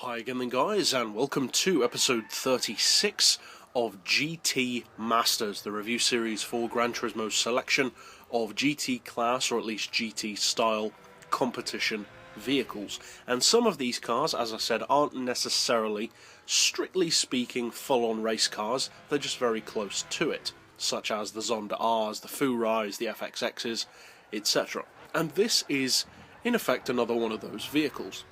Hi again then guys, and welcome to episode 36 of GT Masters, the review series for Gran Turismo's selection of GT class, or at least GT style, competition vehicles. And some of these cars, as I said, aren't necessarily, strictly speaking, full-on race cars, they're just very close to it, such as the Zonda Rs, the Furais, the FXXs, etc. And this is, in effect, another one of those vehicles.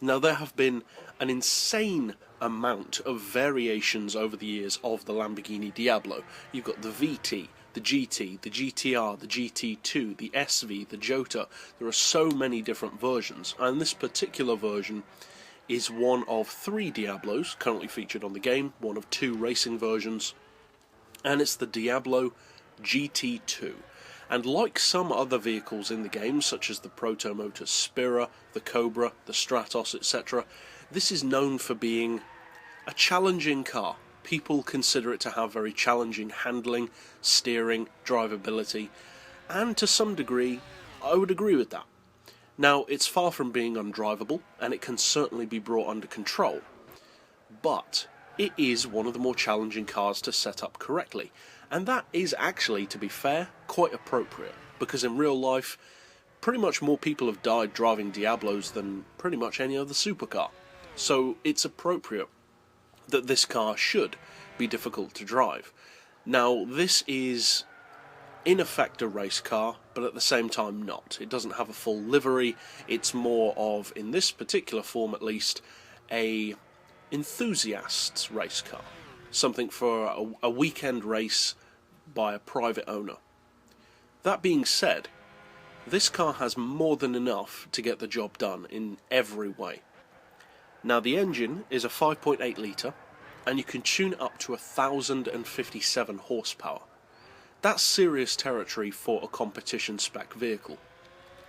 Now, there have been an insane amount of variations over the years of the Lamborghini Diablo. You've got the VT, the GT, the GTR, the GT2, the SV, the Jota. There are so many different versions, and this particular version is one of 3 Diablos currently featured on the game, one of 2 racing versions, and it's the Diablo GT2. And like some other vehicles in the game, such as the Proto Motors Spira, the Cobra, the Stratos, etc., this is known for being a challenging car. People consider it to have very challenging handling, steering, drivability, and to some degree, I would agree with that. Now, it's far from being undrivable, and it can certainly be brought under control, but it is one of the more challenging cars to set up correctly. And that is actually, to be fair, quite appropriate, because in real life, pretty much more people have died driving Diablos than pretty much any other supercar. So it's appropriate that this car should be difficult to drive. Now, this is, in effect, a race car, but at the same time not. It doesn't have a full livery. It's more of, in this particular form at least, a enthusiast's race car. Something for a weekend race by a private owner. That being said, this car has more than enough to get the job done in every way. Now, the engine is a 5.8 litre, and you can tune it up to 1,057 horsepower. That's serious territory for a competition spec vehicle,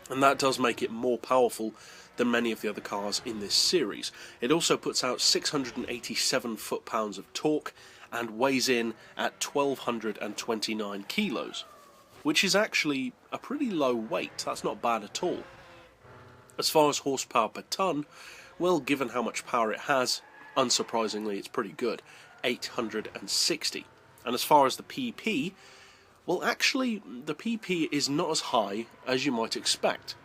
and that does make it more powerful than many of the other cars in this series. It also puts out 687 foot-pounds of torque and weighs in at 1,229 kilos, which is actually a pretty low weight. That's not bad at all. As far as horsepower per tonne, well, given how much power it has, unsurprisingly it's pretty good, 860. And as far as the PP, well, actually the PP is not as high as you might expect.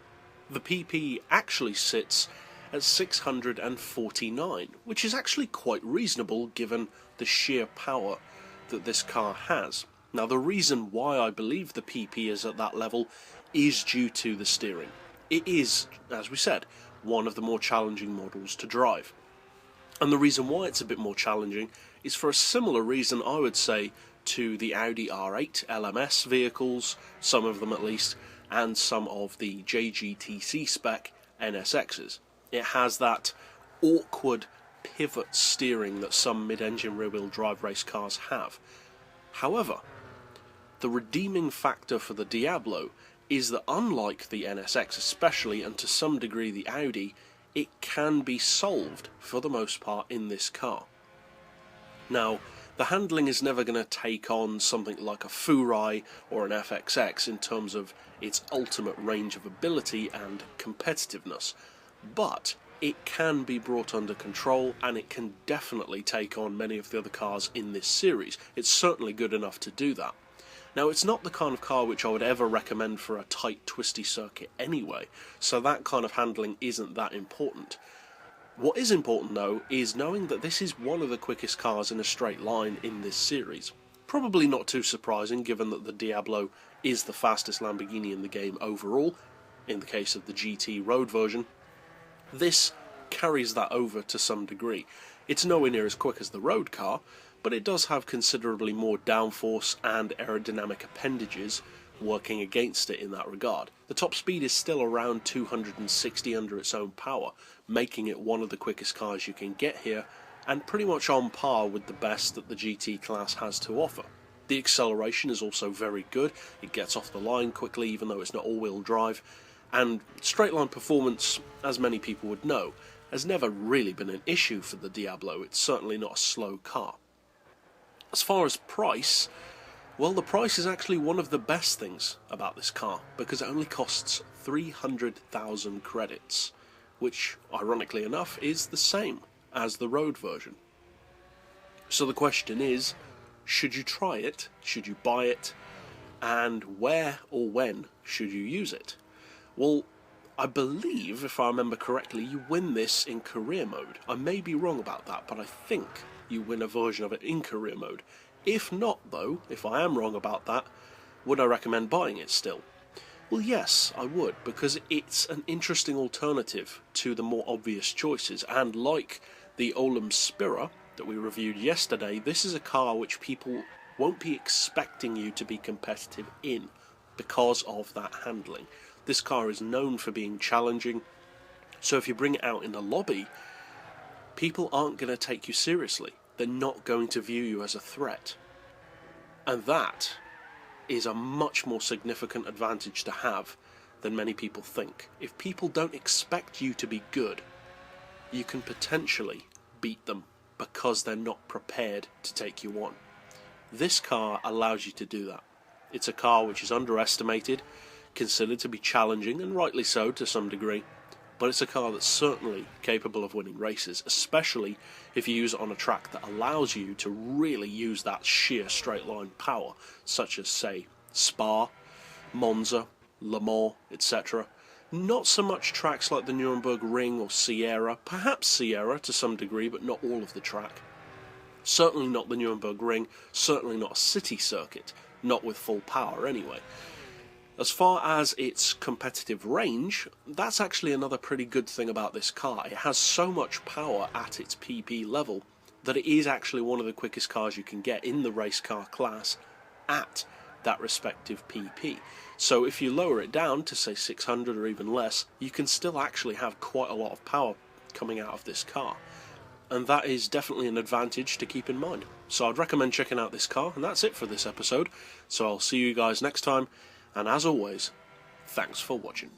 The PP actually sits at 649, which is actually quite reasonable given the sheer power that this car has. Now, the reason why I believe the PP is at that level is due to the steering. It is, as we said, one of the more challenging models to drive. And the reason why it's a bit more challenging is for a similar reason, I would say, to the Audi R8 LMS vehicles, some of them at least, and some of the JGTC spec NSXs. It has that awkward pivot steering that some mid-engine rear-wheel drive race cars have. However, the redeeming factor for the Diablo is that unlike the NSX especially, and to some degree the Audi, it can be solved for the most part in this car. Now, the handling is never going to take on something like a Furai or an FXX in terms of its ultimate range of ability and competitiveness, but it can be brought under control, and it can definitely take on many of the other cars in this series. It's certainly good enough to do that. Now, it's not the kind of car which I would ever recommend for a tight, twisty circuit anyway, so that kind of handling isn't that important. What is important, though, is knowing that this is one of the quickest cars in a straight line in this series. Probably not too surprising, given that the Diablo is the fastest Lamborghini in the game overall, in the case of the GT road version. This carries that over to some degree. It's nowhere near as quick as the road car, but it does have considerably more downforce and aerodynamic appendages working against it in that regard. The top speed is still around 260 under its own power, making it one of the quickest cars you can get here, and pretty much on par with the best that the GT class has to offer. The acceleration is also very good. It gets off the line quickly, even though it's not all-wheel drive, and straight-line performance, as many people would know, has never really been an issue for the Diablo. It's certainly not a slow car. As far as price, well, the price is actually one of the best things about this car, because it only costs 300,000 credits, which, ironically enough, is the same as the road version. So the question is, should you try it? Should you buy it? And where or when should you use it? Well, I believe, if I remember correctly, you win this in career mode. I may be wrong about that, but I think you win a version of it in career mode. If not, though, if I am wrong about that, would I recommend buying it still? Well, yes, I would, because it's an interesting alternative to the more obvious choices, and like the Olam Spira that we reviewed yesterday, this is a car which people won't be expecting you to be competitive in because of that handling. This car is known for being challenging, so if you bring it out in the lobby, people aren't going to take you seriously. They're not going to view you as a threat. And that is a much more significant advantage to have than many people think. If people don't expect you to be good, you can potentially beat them because they're not prepared to take you on. This car allows you to do that. It's a car which is underestimated, considered to be challenging, and rightly so to some degree, but it's a car that's certainly capable of winning races, especially if you use it on a track that allows you to really use that sheer straight line power, such as, say, Spa, Monza, Le Mans, etc. Not so much tracks like the Nuremberg Ring or Sierra, perhaps Sierra to some degree, but not all of the track. Certainly not the Nuremberg Ring, certainly not a city circuit, not with full power anyway. As far as its competitive range, that's actually another pretty good thing about this car. It has so much power at its PP level that it is actually one of the quickest cars you can get in the race car class at that respective PP. So if you lower it down to say 600 or even less, you can still actually have quite a lot of power coming out of this car. And that is definitely an advantage to keep in mind. So I'd recommend checking out this car, and that's it for this episode. So I'll see you guys next time. And as always, thanks for watching.